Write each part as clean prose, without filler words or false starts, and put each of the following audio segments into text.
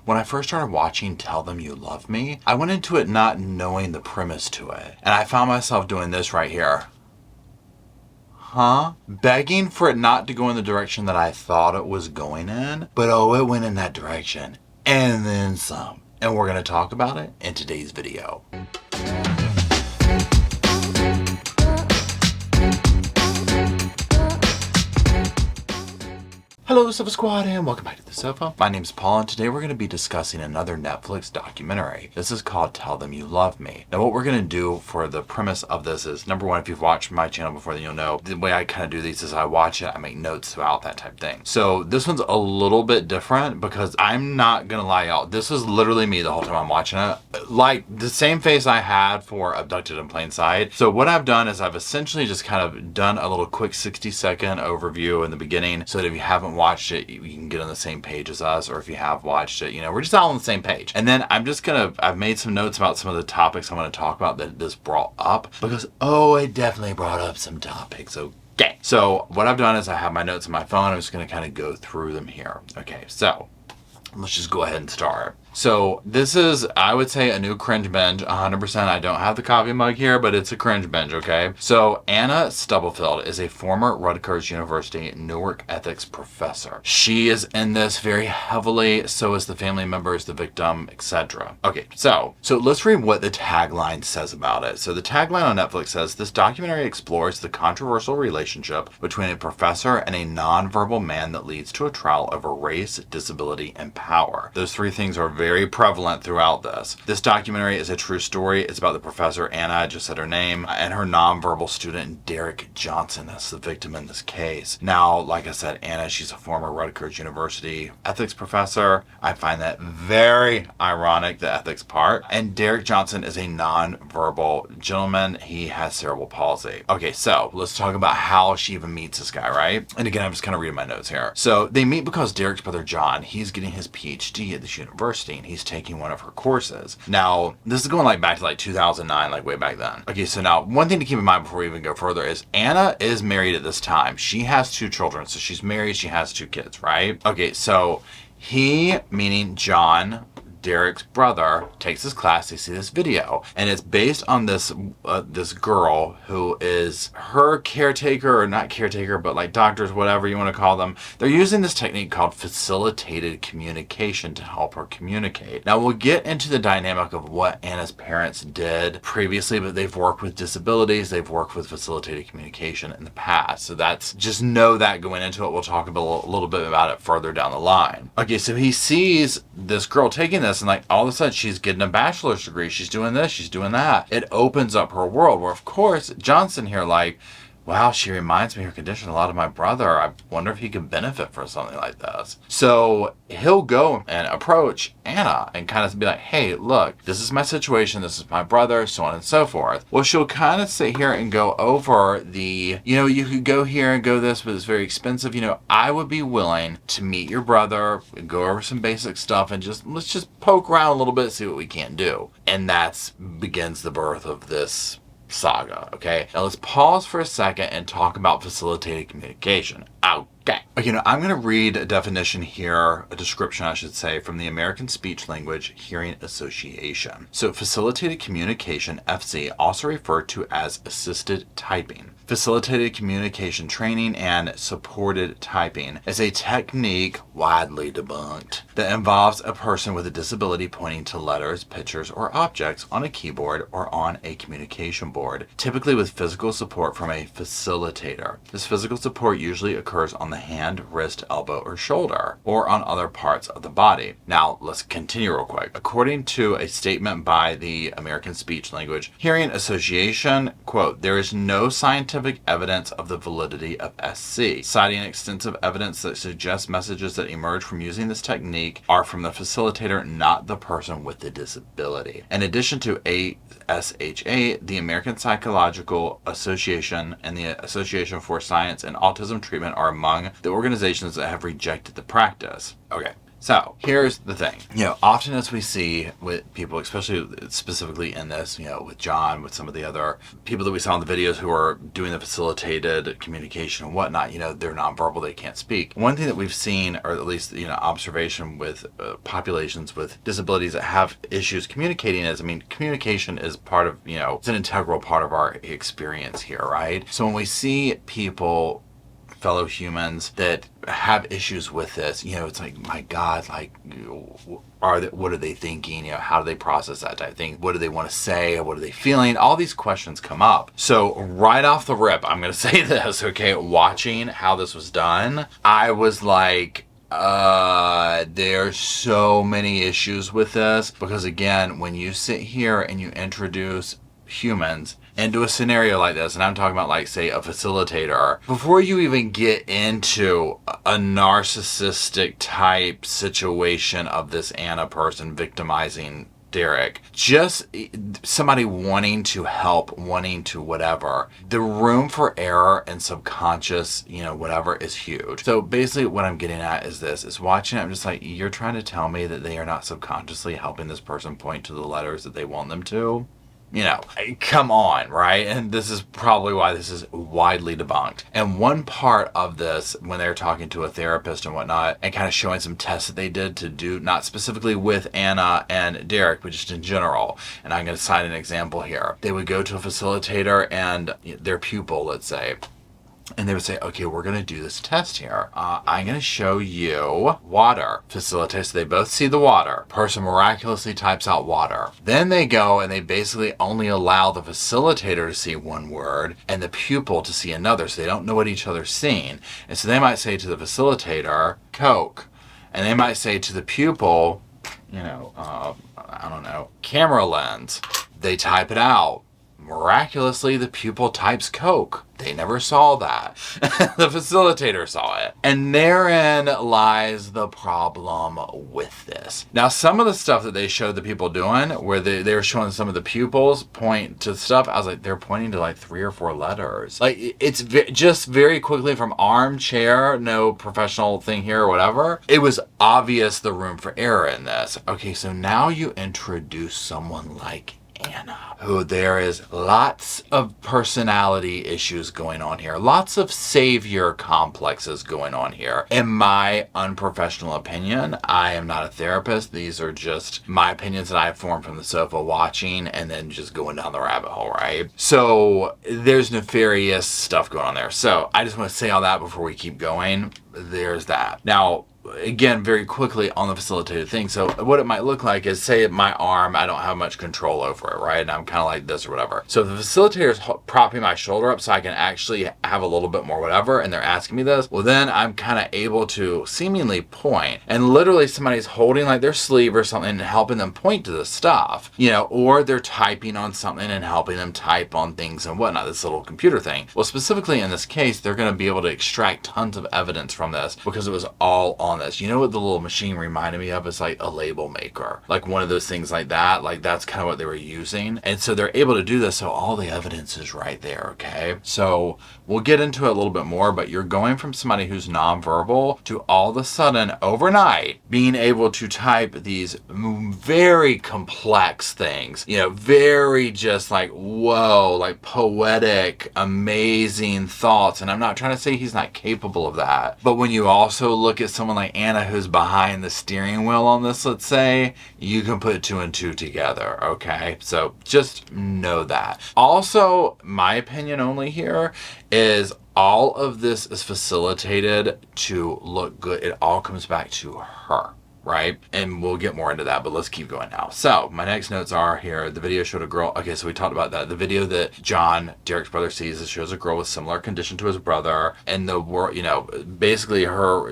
when I first started watching Tell Them You Love Me, I went into it not knowing the premise to it. And I found myself doing this right here. Begging for it not to go in the direction that I thought it was going in, but oh, it went in that direction. And then some. And we're going to talk about it in today's video. Hello Sofa Squad and welcome back to the sofa. My name's Paul and today we're going to be discussing another Netflix documentary. This is called Tell Them You Love Me. Now what we're going to do for the premise of this is, number one, if you've watched my channel before, then you'll know the way I kind of do these is I watch it, I make notes throughout, that type of thing. So this one's a little bit different because I'm not going to lie y'all, this was literally me the whole time I'm watching it. Like the same face I had for Abducted in Plain Sight. So what I've done is I've essentially just kind of done a little quick 60-second overview in the beginning so that if you haven't watched it, you can get on the same page as us, or if you have watched it, you know, we're just all on the same page. And then I've made some notes about some of the topics I'm going to talk about that this brought up, because, oh, it definitely brought up some topics. Okay. So what I've done is I have my notes on my phone. I'm just going to kind of go through them here. Okay. So let's just go ahead and start. So this is, I would say, a new cringe binge, 100%. I don't have the coffee mug here, but it's a cringe binge, okay? So Anna Stubblefield is a former Rutgers University Newark ethics professor. She is in this very heavily, so is the family members, the victim, etc. Okay, so let's read what the tagline says about it. So the tagline on Netflix says, this documentary explores the controversial relationship between a professor and a nonverbal man that leads to a trial over race, disability, and power. Those three things are very prevalent throughout this. This documentary is a true story. It's about the professor, Anna, I just said her name, and her nonverbal student, Derek Johnson. That's the victim in this case. Now, like I said, Anna, she's a former Rutgers University ethics professor. I find that very ironic, the ethics part. And Derek Johnson is a nonverbal gentleman. He has cerebral palsy. Okay, so let's talk about how she even meets this guy, right? And again, I'm just kind of reading my notes here. So they meet because Derek's brother, John, he's getting his PhD at this university. And he's taking one of her courses. Now, this is going like back to like 2009, like way back then. Okay, so now one thing to keep in mind before we even go further is Anna is married at this time. She has 2 children. So she's married, she has 2 kids, right? Okay, so he, meaning John, Derek's brother, takes this class. They see this video, and it's based on this this girl who is her caretaker, or not caretaker, but like doctors, whatever you want to call them. They're using this technique called facilitated communication to help her communicate. Now we'll get into the dynamic of what Anna's parents did previously, but they've worked with disabilities, they've worked with facilitated communication in the past. So that's, just know that going into it. We'll talk a little bit about it further down the line. Okay, so he sees this girl taking this, and like all of a sudden she's getting a bachelor's degree, she's doing this, she's doing that. It opens up her world, where of course Johnson here like, wow, she reminds me, her condition, a lot of my brother. I wonder if he could benefit from something like this. So he'll go and approach Anna and kind of be like, hey, look, this is my situation, this is my brother, so on and so forth. Well, she'll kind of sit here and go over the, you know, you could go here and go this, but it's very expensive. You know, I would be willing to meet your brother, go over some basic stuff, and let's just poke around a little bit, see what we can do. And that's begins the birth of this saga. Okay, now let's pause for a second and talk about facilitated communication. Okay, I'm going to read a definition here, a description I should say, from the American Speech Language Hearing Association. So facilitated communication, FC, also referred to as assisted typing. Facilitated communication training and supported typing is a technique widely debunked that involves a person with a disability pointing to letters, pictures, or objects on a keyboard or on a communication board, typically with physical support from a facilitator. This physical support usually occurs on the hand, wrist, elbow, or shoulder, or on other parts of the body. Now, let's continue real quick. According to a statement by the American Speech Language Hearing Association, quote, there is no scientific evidence of the validity of SC, citing extensive evidence that suggests messages that emerge from using this technique are from the facilitator, not the person with the disability. In addition to ASHA, the American Psychological Association and the Association for Science and Autism Treatment are among the organizations that have rejected the practice. Okay. So here's the thing, often as we see with people, especially specifically in this, with John, with some of the other people that we saw in the videos who are doing the facilitated communication and whatnot, they're nonverbal, they can't speak. One thing that we've seen, or at least, observation with populations with disabilities that have issues communicating is, communication is part of, it's an integral part of our experience here, right? So when we see people, fellow humans that have issues with this, it's like, my God, like, what are they thinking? How do they process that type of thing? What do they want to say? What are they feeling? All these questions come up. So right off the rip, I'm going to say this, okay? Watching how this was done, I was like, there's so many issues with this, because again, when you sit here and you introduce humans into a scenario like this, and I'm talking about, like, say, a facilitator, before you even get into a narcissistic type situation of this Anna person victimizing Derek, just somebody wanting to help, wanting to whatever, the room for error and subconscious, whatever, is huge. So basically what I'm getting at is this, is watching it, I'm just like, you're trying to tell me that they are not subconsciously helping this person point to the letters that they want them to? Come on, right? And this is probably why this is widely debunked. And one part of this, when they're talking to a therapist and whatnot, and kind of showing some tests that they did to do, not specifically with Anna and Derek, but just in general. And I'm going to cite an example here. They would go to a facilitator and their pupil, let's say, and they would say, okay, we're going to do this test here. I'm going to show you water. Facilitator, so they both see the water. Person miraculously types out water. Then they go and they basically only allow the facilitator to see one word and the pupil to see another, so they don't know what each other's seeing. And so they might say to the facilitator, Coke. And they might say to the pupil, I don't know, camera lens. They type it out. Miraculously, the pupil types Coke. They never saw that. The facilitator saw it. And therein lies the problem with this. Now, some of the stuff that they showed the people doing, where they were showing some of the pupils point to stuff, I was like, they're pointing to like 3 or 4 letters. Like, it's just very quickly from armchair, no professional thing here or whatever. It was obvious the room for error in this. Okay, so now you introduce someone like Anna, who there is lots of personality issues going on here, lots of savior complexes going on here. In my unprofessional opinion, I am not a therapist. These are just my opinions that I have formed from the sofa watching and then just going down the rabbit hole, right? So there's nefarious stuff going on there. So I just want to say all that before we keep going. There's that. Now, again, very quickly on the facilitated thing. So what it might look like is, say my arm, I don't have much control over it, right? And I'm kind of like this or whatever. So if the facilitator is propping my shoulder up so I can actually have a little bit more whatever, and they're asking me this, well, then I'm kind of able to seemingly point, and literally somebody's holding like their sleeve or something and helping them point to the stuff, or they're typing on something and helping them type on things and whatnot, this little computer thing. Well, specifically in this case, they're going to be able to extract tons of evidence from this because it was all on this. You know what the little machine reminded me of? It's like a label maker, like one of those things like that. Like that's kind of what they were using. And so they're able to do this. So all the evidence is right there. Okay. So we'll get into it a little bit more, but you're going from somebody who's nonverbal to all of a sudden overnight being able to type these very complex things, very just like, whoa, like poetic, amazing thoughts. And I'm not trying to say he's not capable of that, but when you also look at someone like Anna, who's behind the steering wheel on this, let's say, you can put 2 and 2 together, okay? So just know that. Also, my opinion only here is all of this is facilitated to look good. It all comes back to her, right? And we'll get more into that, but let's keep going now. So my next notes are here. The video showed a girl. Okay, so we talked about that. The video that John, Derek's brother, sees, it shows a girl with similar condition to his brother. And the world, basically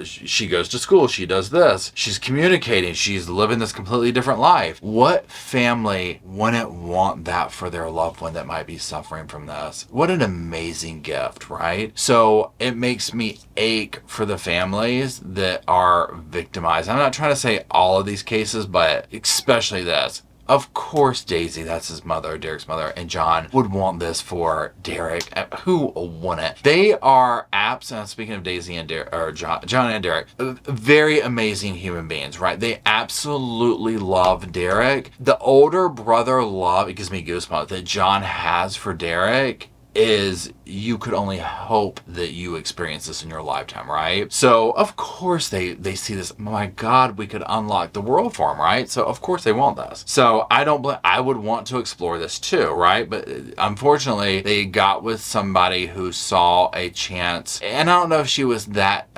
she goes to school. She does this. She's communicating. She's living this completely different life. What family wouldn't want that for their loved one that might be suffering from this? What an amazing gift, right? So it makes me ache for the families that are victimized. I'm not trying to say all of these cases, but especially this. of course Daisy, that's his mother, Derek's mother, and John would want this for Derek. Who wouldn't? They are speaking of Daisy and Derek, or John and Derek, very amazing human beings, right? They absolutely love Derek. The older brother love, it gives me goosebumps, that John has for Derek is, you could only hope that you experience this in your lifetime, right? So of course they see this, oh my God, we could unlock the world for him, right? So of course they want this. So I would want to explore this too, right? But unfortunately they got with somebody who saw a chance, and I don't know if she was that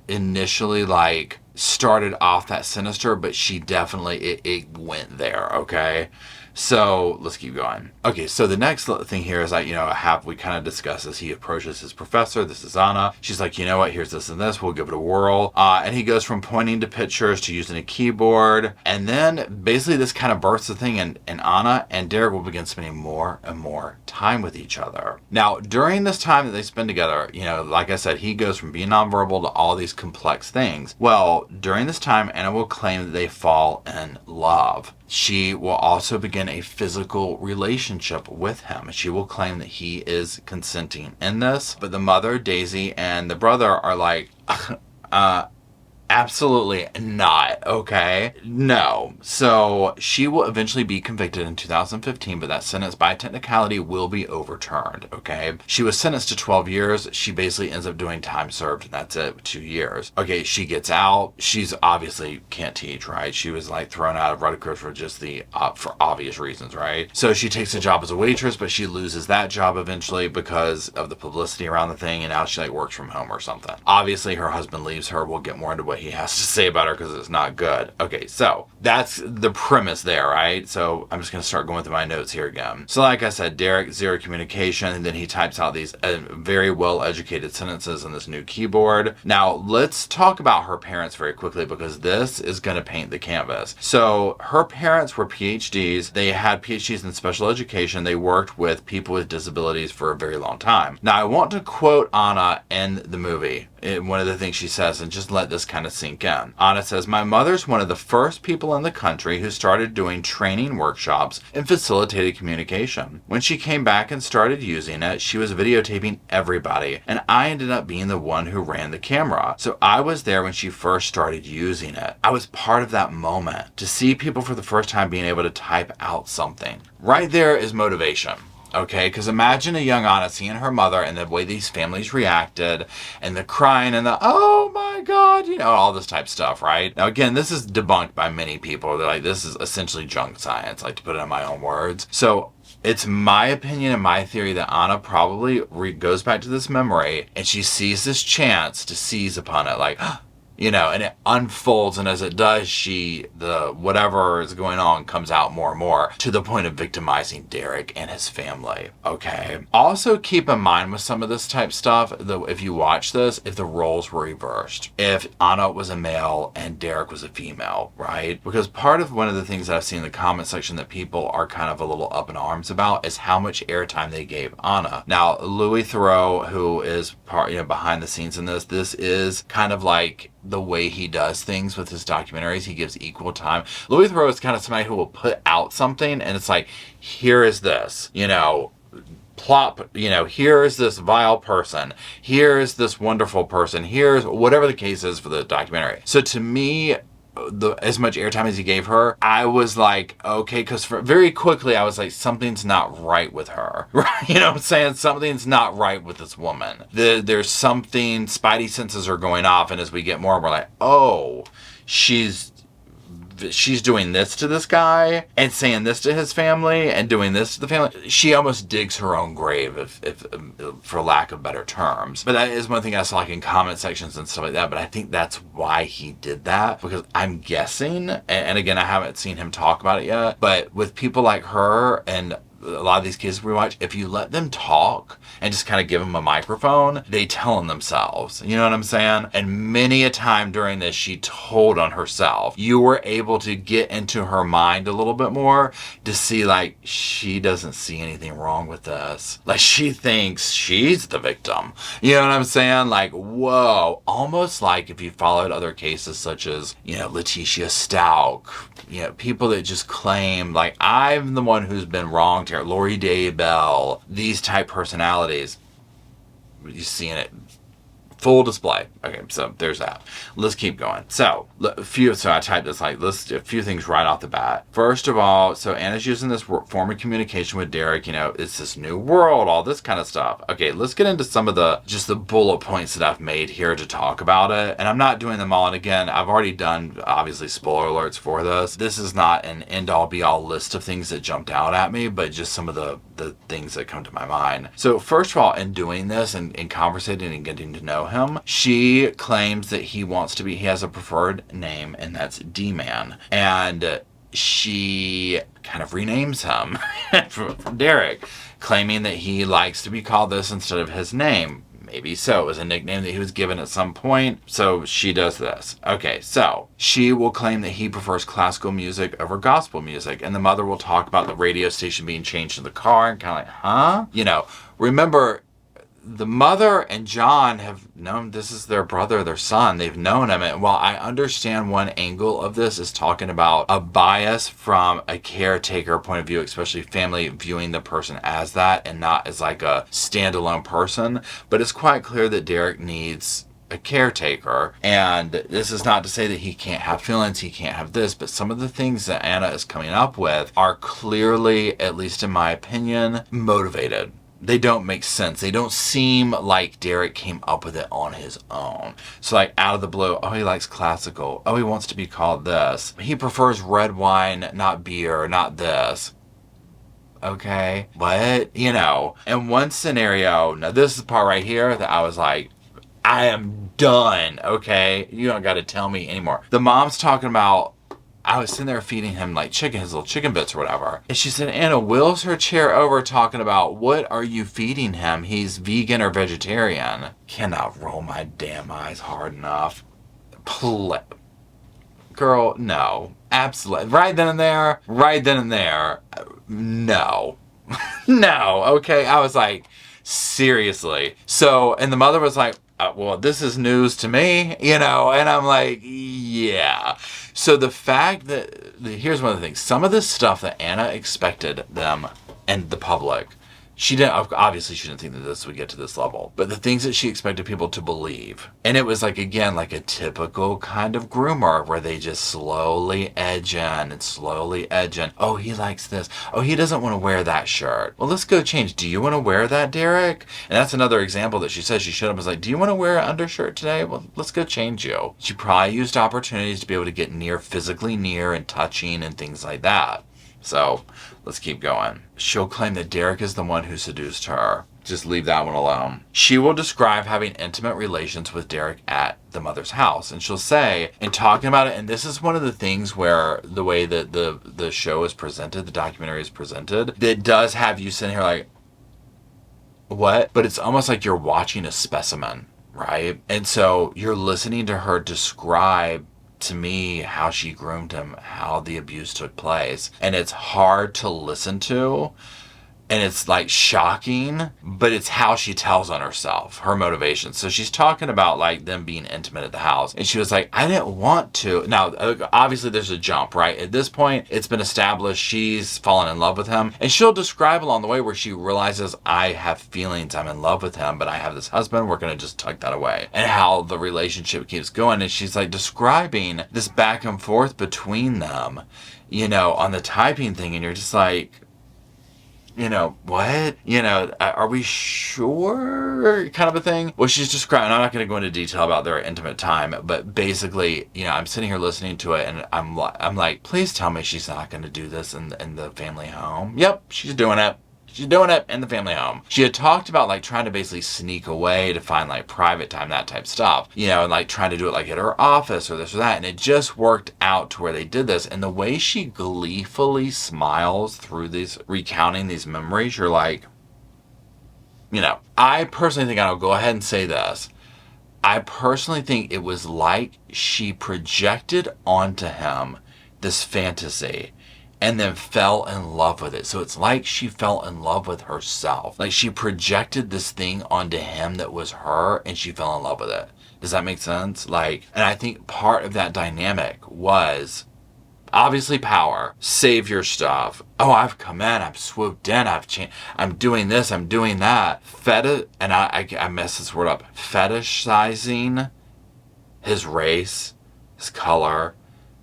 initially like started off that sinister, but she definitely, it went there, okay? So let's keep going. Okay, so the next thing here is we kind of discussed this. He approaches his professor. This is Anna. She's like, you know what? Here's this and this. We'll give it a whirl. And he goes from pointing to pictures to using a keyboard. And then basically this kind of bursts the thing, and Anna and Derek will begin spending more and more time with each other. Now, during this time that they spend together, like I said, he goes from being nonverbal to all these complex things. Well, during this time, Anna will claim that they fall in love. She will also begin a physical relationship with him. She will claim that he is consenting in this, but the mother, Daisy, and the brother are like, absolutely not, okay? No. So she will eventually be convicted in 2015, but that sentence by technicality will be overturned, okay? She was sentenced to 12 years. She basically ends up doing time served, and that's it, 2 years. Okay, she gets out. She's obviously can't teach, right? She was like thrown out of Rutgers for just for obvious reasons, right? So she takes a job as a waitress, but she loses that job eventually because of the publicity around the thing, and now she like works from home or something. Obviously, her husband leaves her. We'll get more into what he has to say about her because it's not good. Okay, so that's the premise there, right? So I'm just going to start going through my notes here again. So like I said, Derek, zero communication, and then he types out these very well-educated sentences on this new keyboard. Now, let's talk about her parents very quickly because this is going to paint the canvas. So her parents were PhDs. They had PhDs in special education. They worked with people with disabilities for a very long time. Now, I want to quote Anna in the movie. One of the things she says, and just let this kind of sink in. Anna says, my mother's one of the first people in the country who started doing training workshops and facilitated communication. When she came back and started using it, she was videotaping everybody, and I ended up being the one who ran the camera. So I was there when she first started using it. I was part of that moment. To see people for the first time being able to type out something. Right there is motivation. Okay, because imagine a young Anna seeing her mother and the way these families reacted and the crying and the, oh my God, all this type of stuff, right? Now, again, this is debunked by many people. They're like, this is essentially junk science, like to put it in my own words. So it's my opinion and my theory that Anna probably goes back to this memory and she sees this chance to seize upon it, like, and it unfolds, and as it does, whatever is going on comes out more and more to the point of victimizing Derek and his family, okay? Also keep in mind with some of this type stuff, though, if you watch this, if the roles were reversed. If Anna was a male and Derek was a female, right? Because one of the things that I've seen in the comment section that people are kind of a little up in arms about is how much airtime they gave Anna. Now, Louis Theroux, who is behind the scenes in this is kind of like the way he does things with his documentaries. He gives equal time. Louis Theroux is kind of somebody who will put out something and it's like, here is this, plop, here is this vile person, here's this wonderful person, here's whatever the case is for the documentary. So to me, as much airtime as he gave her, I was like, okay, because very quickly I was like, something's not right with her, right? You know what I'm saying? Something's not right with this woman. There's something, spidey senses are going off, and as we get more, we're like, oh, she's doing this to this guy and saying this to his family and doing this to the family. She almost digs her own grave, if for lack of better terms. But that is one thing I saw like in comment sections and stuff like that. But I think that's why he did that, because I'm guessing, and again, I haven't seen him talk about it yet, but with people like her and a lot of these cases we watch, if you let them talk and just kind of give them a microphone, they tell on themselves. You know what I'm saying? And many a time during this, she told on herself. You were able to get into her mind a little bit more to see, like, she doesn't see anything wrong with this. Like, she thinks she's the victim. You know what I'm saying? Like, whoa. Almost like if you followed other cases such as, you know, Letitia Stalk, you know, people that just claim, like, I'm the one who's been wronged here. Lori Daybell, these type personalities. You're seeing it full display. Okay, so there's that. Let's keep going. So I typed this, like, a few things right off the bat. First of all, so Anna's using this form of communication with Derek, you know, it's this new world, all this kind of stuff. Okay, let's get into some of the bullet points that I've made here to talk about it. And I'm not doing them all. And again, I've already done, obviously, spoiler alerts for this. This is not an end-all be-all list of things that jumped out at me, but just some of the things that come to my mind. So first of all, in doing this and conversating and getting to know him, she claims that he has a preferred name, and that's D-Man. And she kind of renames him from Derek, claiming that he likes to be called this instead of his name. Maybe so. It was a nickname that he was given at some point. So she does this. Okay, so she will claim that he prefers classical music over gospel music. And the mother will talk about the radio station being changed in the car and kind of like, huh? You know, remember, the mother and John have known this is their brother, their son. They've known him. And while I understand one angle of this is talking about a bias from a caretaker point of view, especially family viewing the person as that and not as like a standalone person, but it's quite clear that Derek needs a caretaker. And this is not to say that he can't have feelings, he can't have this, but some of the things that Anna is coming up with are clearly, at least in my opinion, motivated. They don't make sense. They don't seem like Derek came up with it on his own. So like out of the blue, oh, he likes classical. Oh, he wants to be called this. He prefers red wine, not beer, not this. Okay, what? You know, in one scenario, now this is the part right here that I was like, I am done, okay? You don't got to tell me anymore. The mom's talking about, I was sitting there feeding him like chicken, his little chicken bits or whatever. And she said, Anna wheels her chair over talking about, what are you feeding him? He's vegan or vegetarian. Cannot roll my damn eyes hard enough. Girl, no. Absolutely. Right then and there, no. No, okay? I was like, seriously. So, and the mother was like, well, this is news to me, you know? And I'm like, yeah. So the fact that, here's one of the things, some of the stuff that Anna expected them and the public, she didn't think that this would get to this level, but the things that she expected people to believe. And it was like, again, like a typical kind of groomer where they just slowly edge in. Oh, he likes this. Oh, he doesn't want to wear that shirt. Well, let's go change. Do you want to wear that, Derek? And that's another example that she says she showed up was like, do you want to wear an undershirt today? Well, let's go change you. She probably used opportunities to be able to get physically near and touching and things like that. So let's keep going. She'll claim that Derek is the one who seduced her. Just leave that one alone. She will describe having intimate relations with Derek at the mother's house. And she'll say, in talking about it, and this is one of the things where the way that the show is presented, the documentary is presented, that does have you sitting here like, what? But it's almost like you're watching a specimen, right? And so you're listening to her describe to me how she groomed him, how the abuse took place. And it's hard to listen to. And it's like shocking, but it's how she tells on herself, her motivation. So she's talking about like them being intimate at the house. And she was like, I didn't want to. Now, obviously there's a jump, right? At this point, it's been established she's fallen in love with him. And she'll describe along the way where she realizes I have feelings, I'm in love with him, but I have this husband, we're going to just tuck that away. And how the relationship keeps going. And she's like describing this back and forth between them, you know, on the typing thing. And you're just like, you know, what? You know, are we sure? Kind of a thing. Well, she's describing, I'm not going to go into detail about their intimate time, but basically, you know, I'm sitting here listening to it and I'm like, please tell me she's not going to do this in the family home. Yep, she's doing it. She's doing it in the family home. She had talked about like trying to basically sneak away to find like private time, that type of stuff, you know, and like trying to do it like at her office or this or that. And it just worked out to where they did this. And the way she gleefully smiles through these, recounting these memories, you're like, you know, I personally think, I'll go ahead and say this, I personally think it was like she projected onto him this fantasy and then fell in love with it. So it's like she fell in love with herself. Like she projected this thing onto him that was her and she fell in love with it. Does that make sense? Like, and I think part of that dynamic was obviously power, savior stuff. Oh, I've come in, I've swooped in, I've changed, I'm doing this, I'm doing that. And I messed this word up. Fetishizing his race, his color,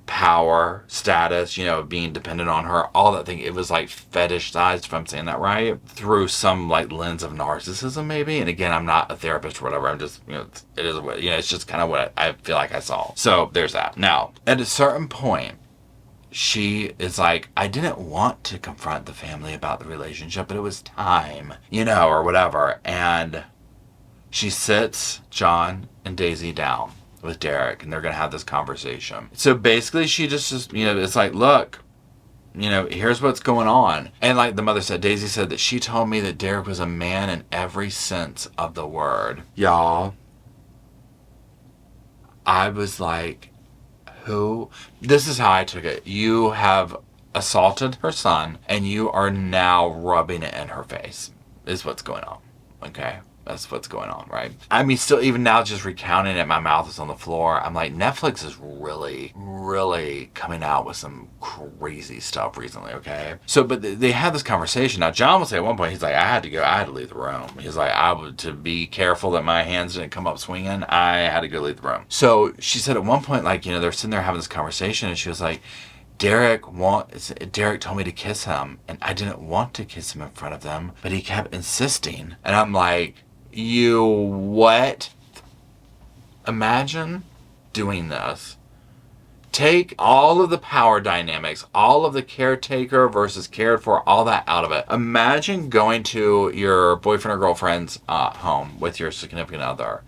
power, status, you know, being dependent on her, all that thing. It was like fetishized, if I'm saying that right, through some like lens of narcissism maybe. And again, I'm not a therapist or whatever. I'm just, you know, it is what, you know, it's just kind of what I feel like I saw. So there's that. Now, at a certain point, she is like, I didn't want to confront the family about the relationship, but it was time, you know, or whatever. And she sits John and Daisy down with Derek, and they're going to have this conversation. So basically, she just, you know, it's like, look, you know, here's what's going on. And like the mother said, Daisy said that she told me that Derek was a man in every sense of the word. Y'all, I was like, who? This is how I took it. You have assaulted her son, and you are now rubbing it in her face, is what's going on. Okay? That's what's going on, right? I mean, still, even now, just recounting it, my mouth is on the floor. I'm like, Netflix is really, really coming out with some crazy stuff recently, okay? So, but they had this conversation. Now, John will say at one point, he's like, I had to leave the room. He's like, to be careful that my hands didn't come up swinging, I had to go leave the room. So she said at one point, like, you know, they're sitting there having this conversation, and she was like, Derek told me to kiss him, and I didn't want to kiss him in front of them, but he kept insisting. And I'm like, you what? Imagine doing this. Take all of the power dynamics, all of the caretaker versus cared for, all that out of it. Imagine going to your boyfriend or girlfriend's home with your significant other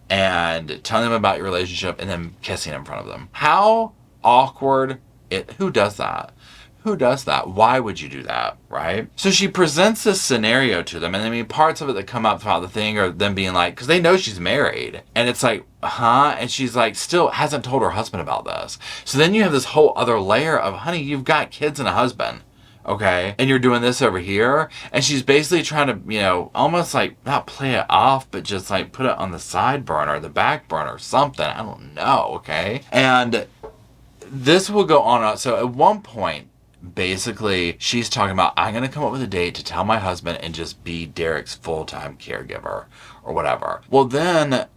and telling them about your relationship and then kissing in front of them. How awkward. Who does that? Who does that? Why would you do that, right? So she presents this scenario to them, and I mean, parts of it that come up throughout the thing are them being like, because they know she's married, and it's like, huh? And she's like, still hasn't told her husband about this. So then you have this whole other layer of, honey, you've got kids and a husband, okay? And you're doing this over here, and she's basically trying to, you know, almost like, not play it off, but just like put it on the side burner, the back burner, something, I don't know, okay? And this will go on. So at one point, basically, she's talking about, I'm going to come up with a date to tell my husband and just be Derek's full-time caregiver or whatever. Well, then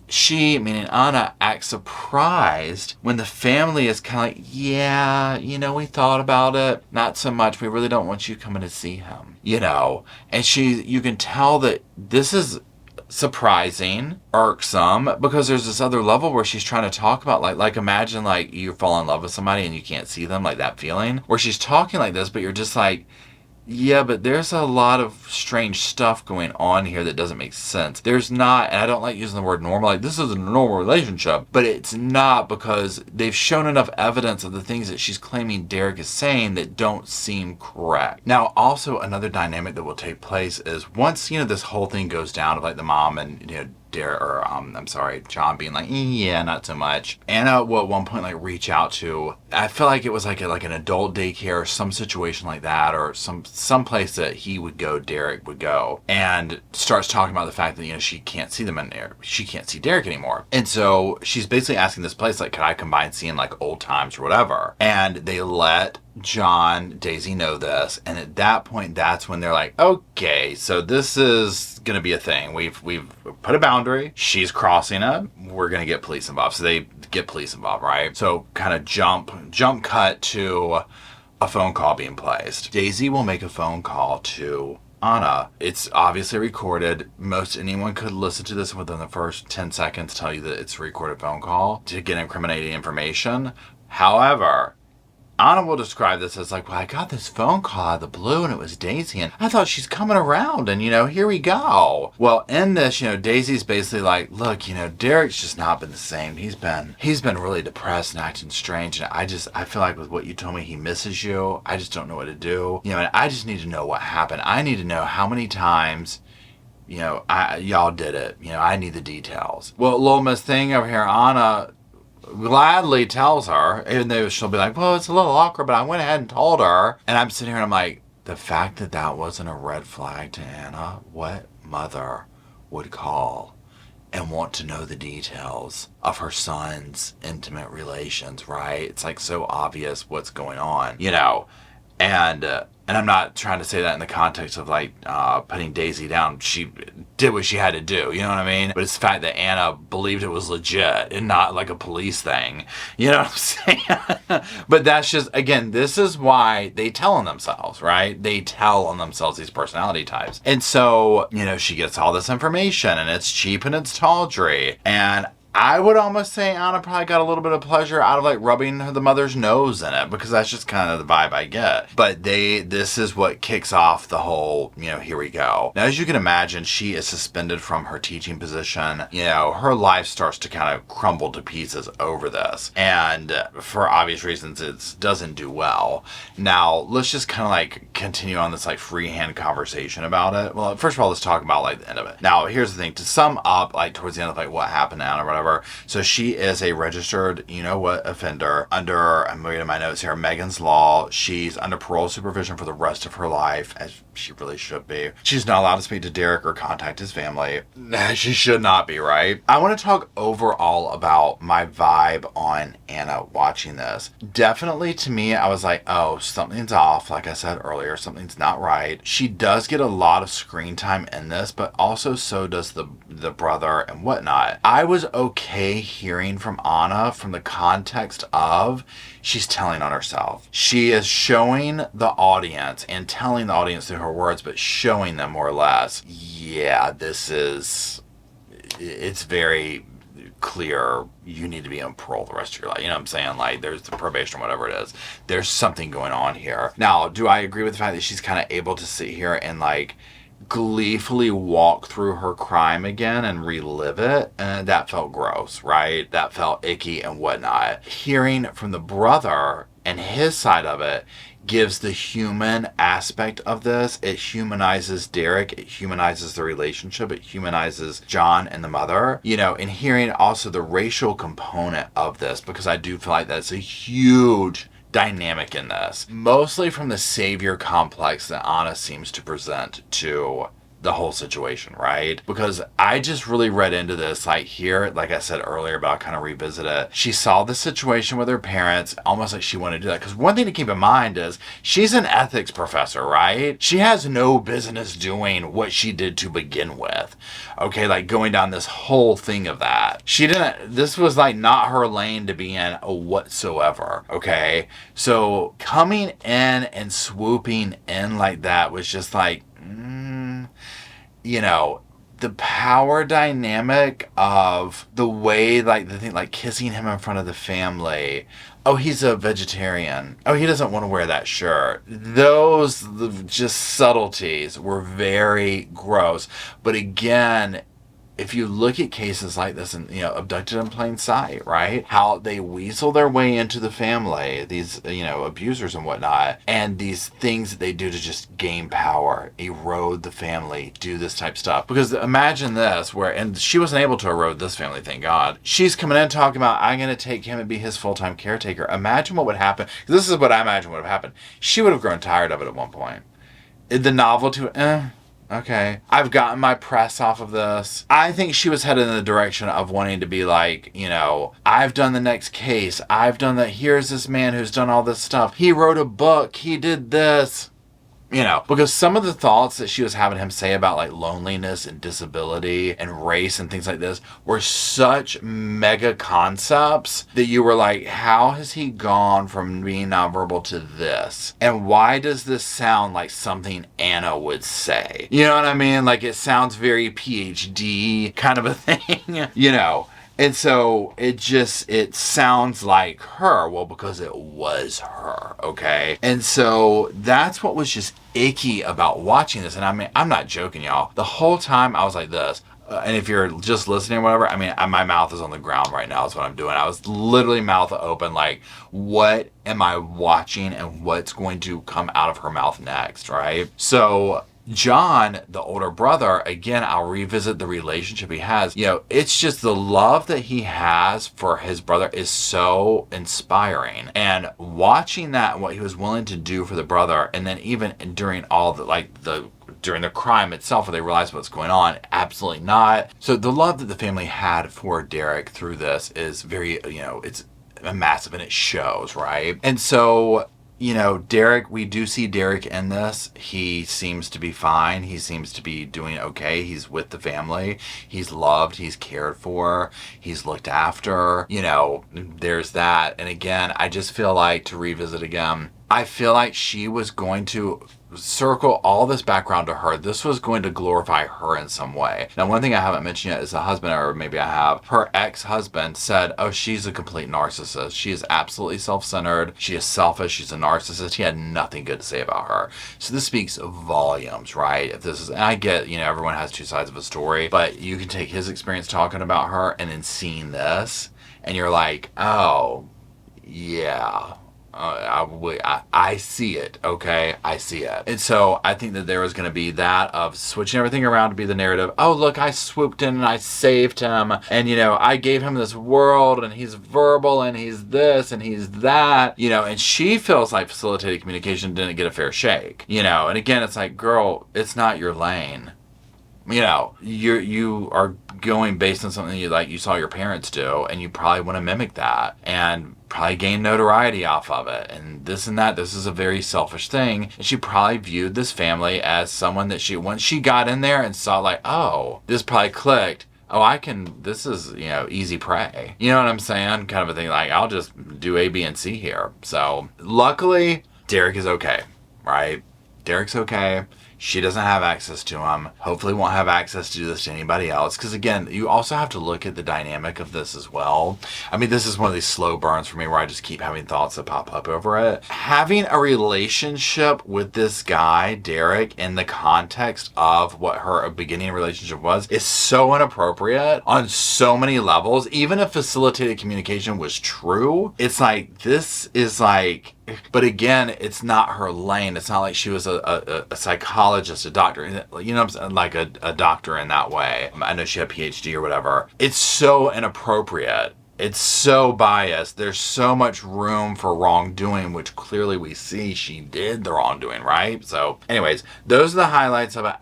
she, meaning Anna, acts surprised when the family is kind of like, yeah, you know, we thought about it. Not so much. We really don't want you coming to see him, you know. And you can tell that this is surprising, irksome, because there's this other level where she's trying to talk about like imagine like you fall in love with somebody and you can't see them, like that feeling where she's talking like this, but you're just like, yeah, but there's a lot of strange stuff going on here that doesn't make sense. There's not, and I don't like using the word normal, like this is a normal relationship, but it's not, because they've shown enough evidence of the things that she's claiming Derek is saying that don't seem correct. Now, also another dynamic that will take place is once, you know, this whole thing goes down of like the mom and, you know, John being like, yeah, not so much. Anna will at one point like reach out to, I feel like it was like an adult daycare or some situation like that, or some place that he would go, Derek would go, and starts talking about the fact that, you know, she can't see them in there. She can't see Derek anymore. And so she's basically asking this place, like, could I combine seeing like old times or whatever? And they let John, Daisy know this, and at that point, that's when they're like, okay, so this is gonna be a thing. We've put a boundary. She's crossing it. We're gonna get police involved. So they get police involved, right? So kind of jump cut to a phone call being placed. Daisy will make a phone call to Anna. It's obviously recorded. Most anyone could listen to this within the first 10 seconds, tell you that it's a recorded phone call to get incriminating information. However, Anna will describe this as like, well, I got this phone call out of the blue and it was Daisy and I thought she's coming around and, here we go. Well, in this, Daisy's basically like, look, Derek's just not been the same. He's been really depressed and acting strange. And I feel like with what you told me, he misses you. I just don't know what to do. And I just need to know what happened. I need to know how many times y'all did it. I need the details. Well, little Miss Thing over here, Anna gladly tells her, even though she'll be like, well, it's a little awkward, but I went ahead and told her. And I'm sitting here and I'm like, the fact that wasn't a red flag to Anna, what mother would call and want to know the details of her son's intimate relations, right? It's like so obvious what's going on, And I'm not trying to say that in the context of like putting Daisy down. She did what she had to do, you know what I mean? But it's the fact that Anna believed it was legit and not like a police thing. You know what I'm saying? But that's just, again, this is why they tell on themselves, right? They tell on themselves these personality types. And so, she gets all this information and it's cheap and it's tawdry. And I would almost say Anna probably got a little bit of pleasure out of like rubbing the mother's nose in it, because that's just kind of the vibe I get. But this is what kicks off the whole, here we go. Now, as you can imagine, she is suspended from her teaching position. Her life starts to kind of crumble to pieces over this. And for obvious reasons, it doesn't do well. Now, let's just kind of like continue on this like freehand conversation about it. Well, first of all, let's talk about like the end of it. Now, here's the thing. To sum up, like towards the end of like what happened to Anna or whatever, so she is a registered, offender under, I'm reading my notes here, Megan's Law. She's under parole supervision for the rest of her life, as she really should be. She's not allowed to speak to Derek or contact his family. She should not be, right? I want to talk overall about my vibe on Anna watching this. Definitely to me, I was like, oh, something's off. Like I said earlier, something's not right. She does get a lot of screen time in this, but also so does the brother and whatnot. I was okay hearing from Anna from the context of she's telling on herself. She is showing the audience and telling the audience through her words, but showing them more or less, yeah, it's very clear you need to be on parole the rest of your life. You know what I'm saying? Like, there's the probation or whatever it is. There's something going on here. Now, do I agree with the fact that she's kind of able to sit here and like gleefully walk through her crime again and relive it? And that felt gross, right? That felt icky and whatnot. Hearing from the brother and his side of it gives the human aspect of this. It humanizes Derek. It humanizes the relationship. It humanizes John and the mother. And hearing also the racial component of this, because I do feel like that's a huge dynamic in this. Mostly from the savior complex that Anna seems to present to the whole situation, right? Because I just really read into this, like here, like I said earlier, but I'll kind of revisit it. She saw the situation with her parents, almost like she wanted to do that. Because one thing to keep in mind is she's an ethics professor, right? She has no business doing what she did to begin with. Okay, like going down this whole thing of that. This was like not her lane to be in whatsoever, okay? So coming in and swooping in like that was just like, the power dynamic of the way, like the thing, like kissing him in front of the family. Oh, he's a vegetarian. Oh, he doesn't want to wear that shirt. Those just subtleties were very gross. But again, if you look at cases like this and, abducted in plain sight, right? How they weasel their way into the family, these, abusers and whatnot, and these things that they do to just gain power, erode the family, do this type of stuff. Because imagine this, and she wasn't able to erode this family, thank God. She's coming in talking about, I'm going to take him and be his full-time caretaker. Imagine what would happen. This is what I imagine would have happened. She would have grown tired of it at one point. The novelty, okay, I've gotten my press off of this. I think she was headed in the direction of wanting to be like, I've done the next case. I've done that. Here's this man who's done all this stuff. He wrote a book. He did this. Because some of the thoughts that she was having him say about like loneliness and disability and race and things like this were such mega concepts that you were like, how has he gone from being nonverbal to this? And why does this sound like something Anna would say? You know what I mean? Like, it sounds very PhD kind of a thing, And so it sounds like her. Well, because it was her, okay? And so that's what was just icky about watching this. And I mean, I'm not joking, y'all. The whole time I was like this. And if you're just listening or whatever, I mean, my mouth is on the ground right now is what I'm doing. I was literally mouth open like, what am I watching and what's going to come out of her mouth next, right? So John, the older brother, again, I'll revisit the relationship he has. You know, it's just the love that he has for his brother is so inspiring. And watching that, what he was willing to do for the brother, and then even during all during the crime itself where they realize what's going on, absolutely not. So the love that the family had for Derek through this is very, it's massive and it shows, right? And so, Derek, we do see Derek in this. He seems to be fine. He seems to be doing okay. He's with the family. He's loved. He's cared for. He's looked after. There's that. And again, I just feel like, to revisit again, I feel like she was going to circle all this background to her. This was going to glorify her in some way. Now, one thing I haven't mentioned yet is the husband, or maybe I have. Her ex-husband said, oh, she's a complete narcissist. She is absolutely self-centered. She is selfish. She's a narcissist. He had nothing good to say about her. So this speaks volumes, right? If this is, and I get, everyone has two sides of a story, but you can take his experience talking about her and then seeing this, and you're like, oh, yeah. I see it, okay? I see it. And so I think that there was going to be that of switching everything around to be the narrative. Oh, look, I swooped in and I saved him. And, I gave him this world and he's verbal and he's this and he's that. And she feels like facilitated communication didn't get a fair shake. And again, it's like, girl, it's not your lane. You are going based on something you saw your parents do, and you probably want to mimic that and probably gain notoriety off of it and this and that. This is a very selfish thing. And she probably viewed this family as someone that once she got in there and saw like, oh, this probably clicked. Oh, this is, easy prey. You know what I'm saying? Kind of a thing. Like, I'll just do A, B, and C here. So luckily, Derek is okay, right? Derek's okay. She doesn't have access to him. Hopefully won't have access to this to anybody else. Because again, you also have to look at the dynamic of this as well. I mean, this is one of these slow burns for me where I just keep having thoughts that pop up over it. Having a relationship with this guy, Derek, in the context of what her beginning relationship was, is so inappropriate on so many levels. Even if facilitated communication was true, it's like, this is like... But again, it's not her lane. It's not like she was a psychologist, a doctor, what I'm saying? Like a doctor in that way. I know she had a PhD or whatever. It's so inappropriate. It's so biased. There's so much room for wrongdoing, which clearly we see she did the wrongdoing, right? So anyways, those are the highlights of it.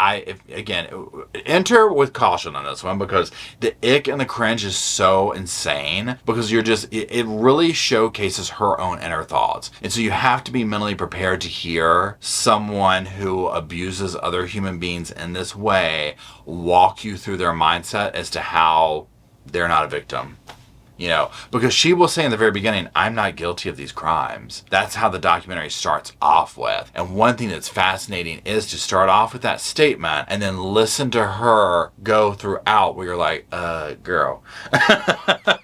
Enter with caution on this one, because the ick and the cringe is so insane, because it really showcases her own inner thoughts. And so you have to be mentally prepared to hear someone who abuses other human beings in this way walk you through their mindset as to how they're not a victim. Because she will say in the very beginning, I'm not guilty of these crimes. That's how the documentary starts off with. And one thing that's fascinating is to start off with that statement and then listen to her go throughout where you're like, girl.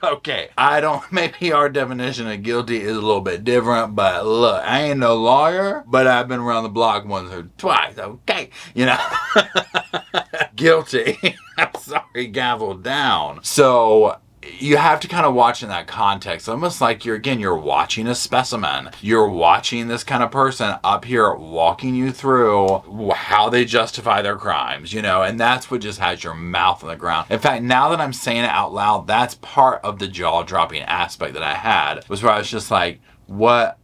Okay, maybe our definition of guilty is a little bit different, but look, I ain't no lawyer, but I've been around the block once or twice, okay? Guilty. I'm sorry, gavel down. So... you have to kind of watch in that context, almost like you're watching a specimen. You're watching this kind of person up here walking you through how they justify their crimes, and that's what just has your mouth on the ground. In fact, now that I'm saying it out loud, that's part of the jaw-dropping aspect that I had, was where I was just like, what,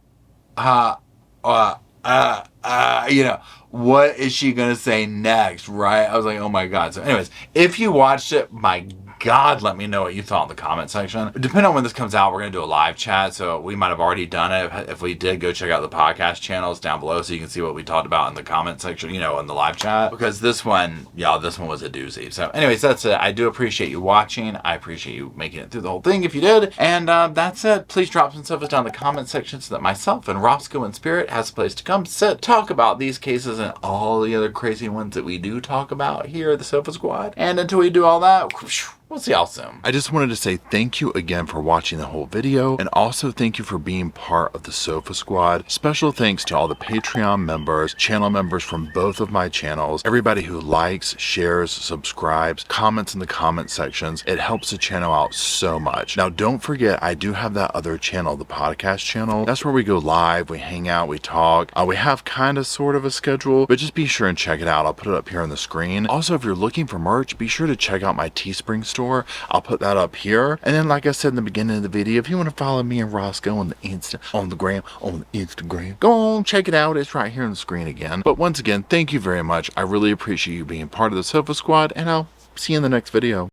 what is she gonna say next, right? I was like, oh my God. So anyways, if you watched it, my God, let me know what you thought in the comment section. Depending on when this comes out, we're going to do a live chat, so we might have already done it. If we did, go check out the podcast channels down below so you can see what we talked about in the comment section, in the live chat. Because this one was a doozy. So anyways, that's it. I do appreciate you watching. I appreciate you making it through the whole thing if you did. And that's it. Please drop some stuff down in the comment section so that myself and Roscoe in spirit has a place to come sit, talk about these cases and all the other crazy ones that we do talk about here at the Sofa Squad. And until we do all that... We'll see y'all soon. I just wanted to say thank you again for watching the whole video, and also thank you for being part of the Sofa Squad. Special thanks to all the Patreon members, channel members from both of my channels, everybody who likes, shares, subscribes, comments in the comment sections. It helps the channel out so much. Now don't forget, I do have that other channel, the podcast channel. That's where we go live, we hang out, we talk. We have kind of sort of a schedule, but just be sure and check it out. I'll put it up here on the screen. Also, if you're looking for merch, be sure to check out my Teespring store. I'll put that up here. And then, like I said in the beginning of the video, if you want to follow me and Roscoe on the Instagram, go on, check it out. It's right here on the screen again. But once again, thank you very much. I really appreciate you being part of the Sofa Squad, and I'll see you in the next video.